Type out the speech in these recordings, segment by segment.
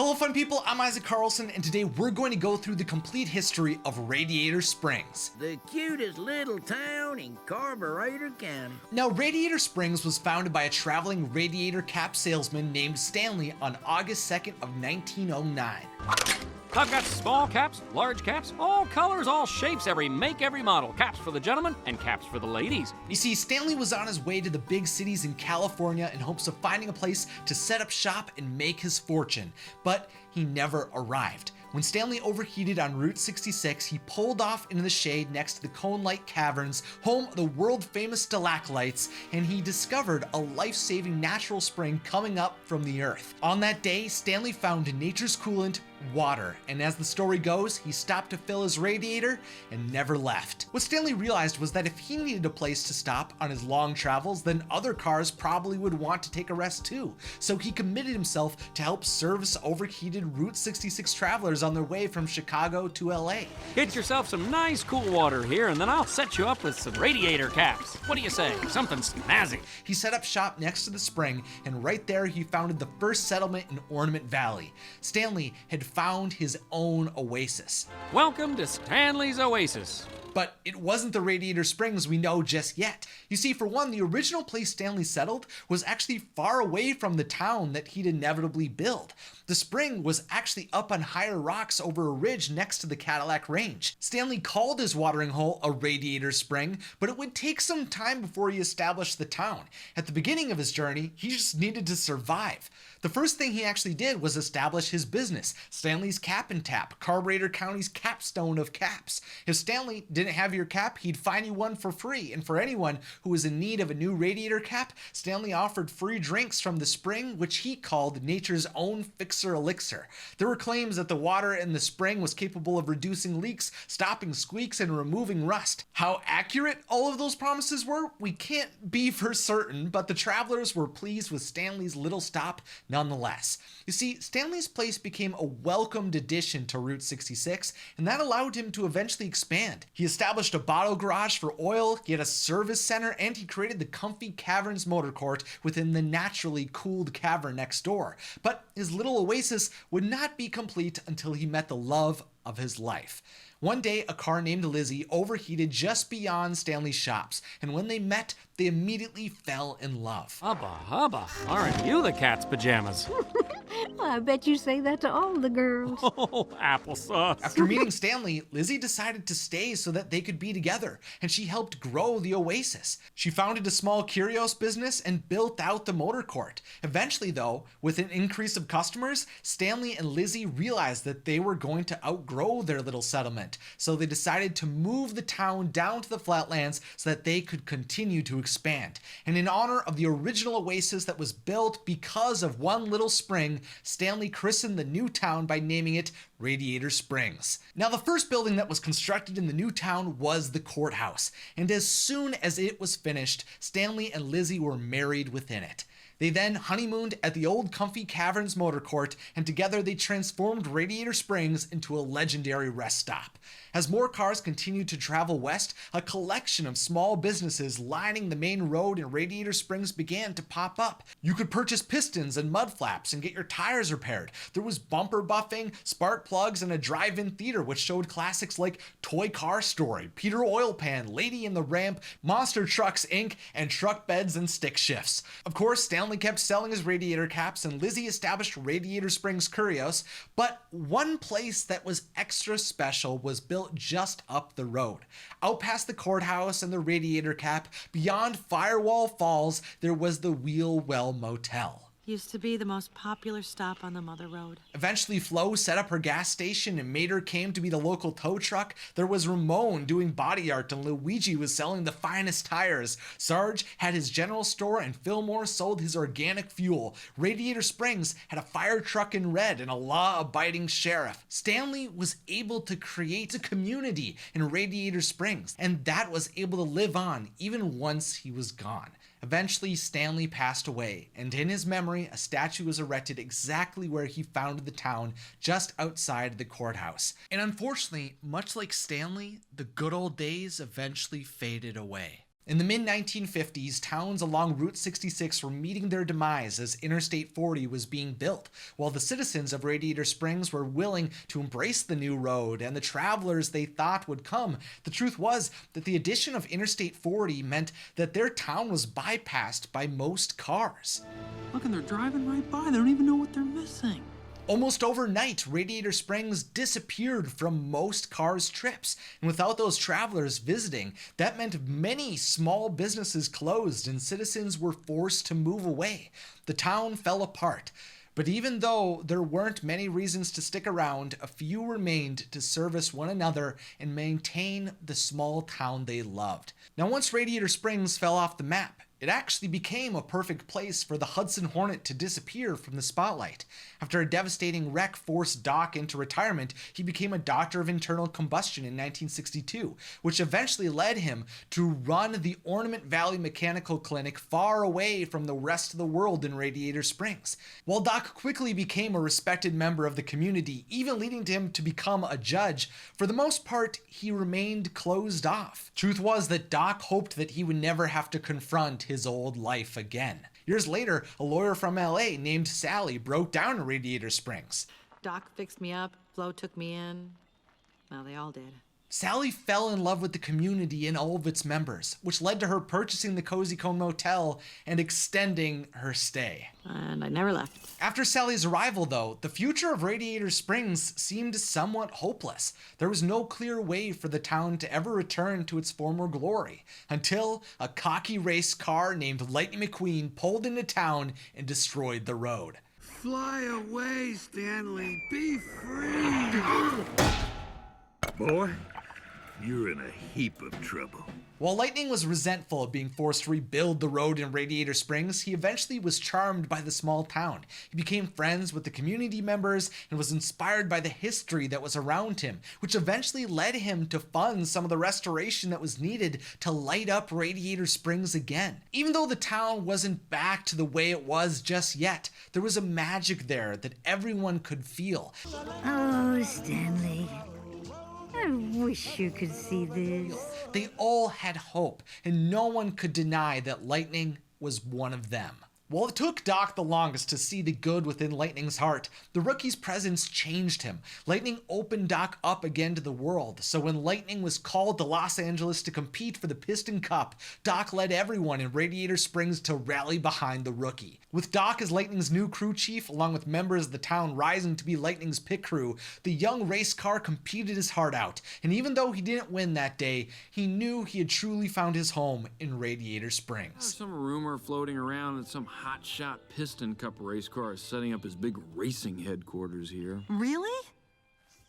Hello fun people, I'm Isaac Carlson, and today we're going to go through the complete history of Radiator Springs. The cutest little town in Carburetor County. Now, Radiator Springs was founded by a traveling radiator cap salesman named Stanley on August 2nd of 1909. I've got small caps, large caps, all colors, all shapes, every make, every model. Caps for the gentlemen and caps for the ladies. You see, Stanley was on his way to the big cities in California in hopes of finding a place to set up shop and make his fortune, but he never arrived. When Stanley overheated on Route 66, he pulled off into the shade next to the Cone-Light Caverns, home of the world-famous stalactites, and he discovered a life-saving natural spring coming up from the earth. On that day, Stanley found nature's coolant, water, and as the story goes, he stopped to fill his radiator and never left. What Stanley realized was that if he needed a place to stop on his long travels, then other cars probably would want to take a rest too. So he committed himself to help service overheated Route 66 travelers on their way from Chicago to LA. Get yourself some nice cool water here, and then I'll set you up with some radiator caps. What do you say? Something snazzy. He set up shop next to the spring, and right there he founded the first settlement in Ornament Valley. Stanley had found his own oasis. Welcome to Stanley's Oasis. But it wasn't the Radiator Springs we know just yet. You see, for one, the original place Stanley settled was actually far away from the town that he'd inevitably build. The spring was actually up on higher rocks over a ridge next to the Cadillac Range. Stanley called his watering hole a Radiator Spring, but it would take some time before he established the town. At the beginning of his journey, he just needed to survive. The first thing he actually did was establish his business, Stanley's Cap and Tap, Carburetor County's capstone of caps. If Stanley didn't have your cap, he'd find you one for free, and for anyone who was in need of a new radiator cap, Stanley offered free drinks from the spring, which he called nature's own fixer elixir. There were claims that the water in the spring was capable of reducing leaks, stopping squeaks, and removing rust. How accurate all of those promises were, we can't be for certain, but the travelers were pleased with Stanley's little stop nonetheless. You see, Stanley's place became a welcomed addition to Route 66, and that allowed him to eventually expand. He established a bottle garage for oil, he had a service center, and he created the comfy Caverns motor court within the naturally cooled cavern next door. But his little oasis would not be complete until he met the love of his life. One day, a car named Lizzy overheated just beyond Stanley's shops, and when they met, they immediately fell in love. Hubba hubba, aren't you the cat's pajamas? I bet you say that to all the girls. Oh, applesauce. After meeting Stanley, Lizzy decided to stay so that they could be together, and she helped grow the oasis. She founded a small curios business and built out the motor court. Eventually, though, with an increase of customers, Stanley and Lizzy realized that they were going to outgrow their little settlement, so they decided to move the town down to the flatlands so that they could continue to expand. And in honor of the original oasis that was built because of one little spring, Stanley christened the new town by naming it Radiator Springs. Now, the first building that was constructed in the new town was the courthouse, and as soon as it was finished, Stanley and Lizzy were married within it. They then honeymooned at the old comfy Caverns motor court, and together they transformed Radiator Springs into a legendary rest stop. As more cars continued to travel west, a collection of small businesses lining the main road in Radiator Springs began to pop up. You could purchase pistons and mud flaps and get your tires repaired. There was bumper buffing, spark plugs, and a drive-in theater which showed classics like Toy Car Story, Peter Oil Pan, Lady in the Ramp, Monster Trucks Inc., and truck beds and stick shifts. Of course, Stanley kept selling his radiator caps, and Lizzy established Radiator Springs Curios, but one place that was extra special was built just up the road. Out past the courthouse and the radiator cap, beyond Firewall Falls, there was the Wheel Well Motel. Used to be the most popular stop on the Mother Road. Eventually, Flo set up her gas station and Mater came to be the local tow truck. There was Ramon doing body art and Luigi was selling the finest tires. Sarge had his general store and Fillmore sold his organic fuel. Radiator Springs had a fire truck in red and a law-abiding sheriff. Stanley was able to create a community in Radiator Springs, and that was able to live on even once he was gone. Eventually, Stanley passed away, and in his memory, a statue was erected exactly where he founded the town, just outside the courthouse. And unfortunately, much like Stanley, the good old days eventually faded away. In the mid-1950s, towns along Route 66 were meeting their demise as Interstate 40 was being built, while the citizens of Radiator Springs were willing to embrace the new road and the travelers they thought would come. The truth was that the addition of Interstate 40 meant that their town was bypassed by most cars. Look, and they're driving right by. They don't even know what they're missing. Almost overnight, Radiator Springs disappeared from most cars' trips, and without those travelers visiting, that meant many small businesses closed and citizens were forced to move away. The town fell apart. But even though there weren't many reasons to stick around, a few remained to service one another and maintain the small town they loved. Now, once Radiator Springs fell off the map, it actually became a perfect place for the Hudson Hornet to disappear from the spotlight. After a devastating wreck forced Doc into retirement, he became a doctor of internal combustion in 1962, which eventually led him to run the Ornament Valley Mechanical Clinic far away from the rest of the world in Radiator Springs. While Doc quickly became a respected member of the community, even leading to him to become a judge, for the most part, he remained closed off. Truth was that Doc hoped that he would never have to confront his old life again. Years later, a lawyer from LA named Sally broke down to Radiator Springs. Doc fixed me up, Flo took me in. Well, they all did. Sally fell in love with the community and all of its members, which led to her purchasing the Cozy Cone Motel and extending her stay. And I never left. After Sally's arrival, though, the future of Radiator Springs seemed somewhat hopeless. There was no clear way for the town to ever return to its former glory, until a cocky race car named Lightning McQueen pulled into town and destroyed the road. Fly away, Stanley. Be free. Boy, you're in a heap of trouble. While Lightning was resentful of being forced to rebuild the road in Radiator Springs, he eventually was charmed by the small town. He became friends with the community members and was inspired by the history that was around him, which eventually led him to fund some of the restoration that was needed to light up Radiator Springs again. Even though the town wasn't back to the way it was just yet, there was a magic there that everyone could feel. Oh, Stanley. I wish you could see this. They all had hope, and no one could deny that Lightning was one of them. While it took Doc the longest to see the good within Lightning's heart, the rookie's presence changed him. Lightning opened Doc up again to the world, so when Lightning was called to Los Angeles to compete for the Piston Cup, Doc led everyone in Radiator Springs to rally behind the rookie. With Doc as Lightning's new crew chief, along with members of the town rising to be Lightning's pit crew, the young race car competed his heart out, and even though he didn't win that day, he knew he had truly found his home in Radiator Springs. There's some rumor floating around that some hotshot Piston Cup race car is setting up his big racing headquarters here. Really?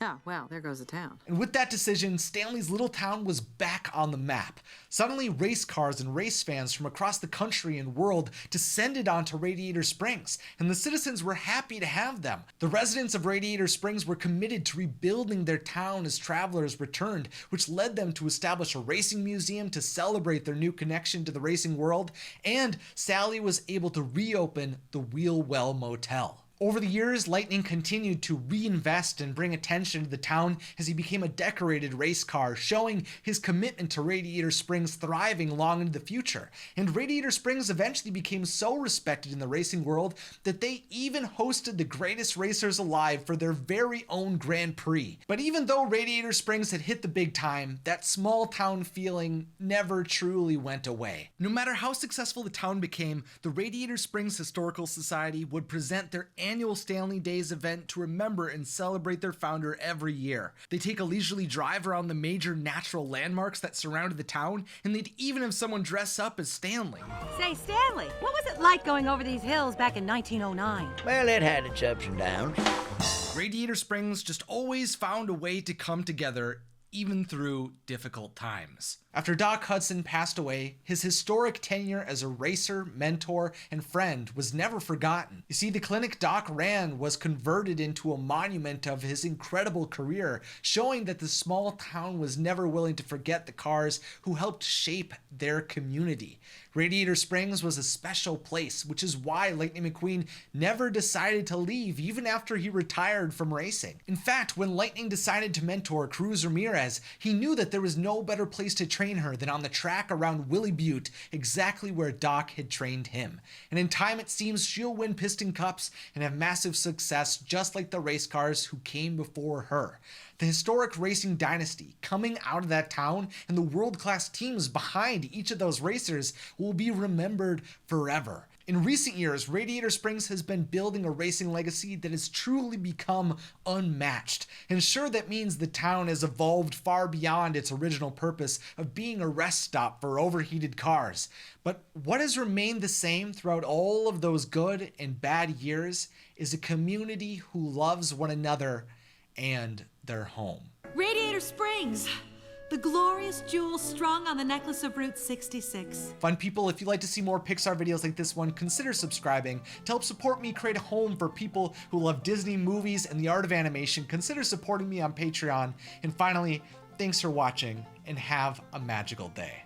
Oh, well, there goes the town. And with that decision, Stanley's little town was back on the map. Suddenly, race cars and race fans from across the country and world descended onto Radiator Springs, and the citizens were happy to have them. The residents of Radiator Springs were committed to rebuilding their town as travelers returned, which led them to establish a racing museum to celebrate their new connection to the racing world, and Sally was able to reopen the Wheelwell Motel. Over the years, Lightning continued to reinvest and bring attention to the town as he became a decorated race car, showing his commitment to Radiator Springs thriving long into the future. And Radiator Springs eventually became so respected in the racing world that they even hosted the greatest racers alive for their very own Grand Prix. But even though Radiator Springs had hit the big time, that small town feeling never truly went away. No matter how successful the town became, the Radiator Springs Historical Society would present their annual Stanley Days event to remember and celebrate their founder every year. They take a leisurely drive around the major natural landmarks that surrounded the town, and they'd even have someone dress up as Stanley. Say, Stanley, what was it like going over these hills back in 1909? Well, it had its ups and downs. Radiator Springs just always found a way to come together, even through difficult times. After Doc Hudson passed away, his historic tenure as a racer, mentor, and friend was never forgotten. You see, the clinic Doc ran was converted into a monument of his incredible career, showing that the small town was never willing to forget the cars who helped shape their community. Radiator Springs was a special place, which is why Lightning McQueen never decided to leave even after he retired from racing. In fact, when Lightning decided to mentor Cruz Ramirez, he knew that there was no better place to train her than on the track around Willie Butte, exactly where Doc had trained him. And in time, it seems she'll win piston cups and have massive success just like the race cars who came before her. The historic racing dynasty coming out of that town and the world-class teams behind each of those racers will be remembered forever. In recent years, Radiator Springs has been building a racing legacy that has truly become unmatched. And sure, that means the town has evolved far beyond its original purpose of being a rest stop for overheated cars. But what has remained the same throughout all of those good and bad years is a community who loves one another and their home. Radiator Springs! The glorious jewel strung on the necklace of Route 66. Fun people, if you'd like to see more Pixar videos like this one, consider subscribing. To help support me create a home for people who love Disney movies and the art of animation, consider supporting me on Patreon. And finally, thanks for watching and have a magical day.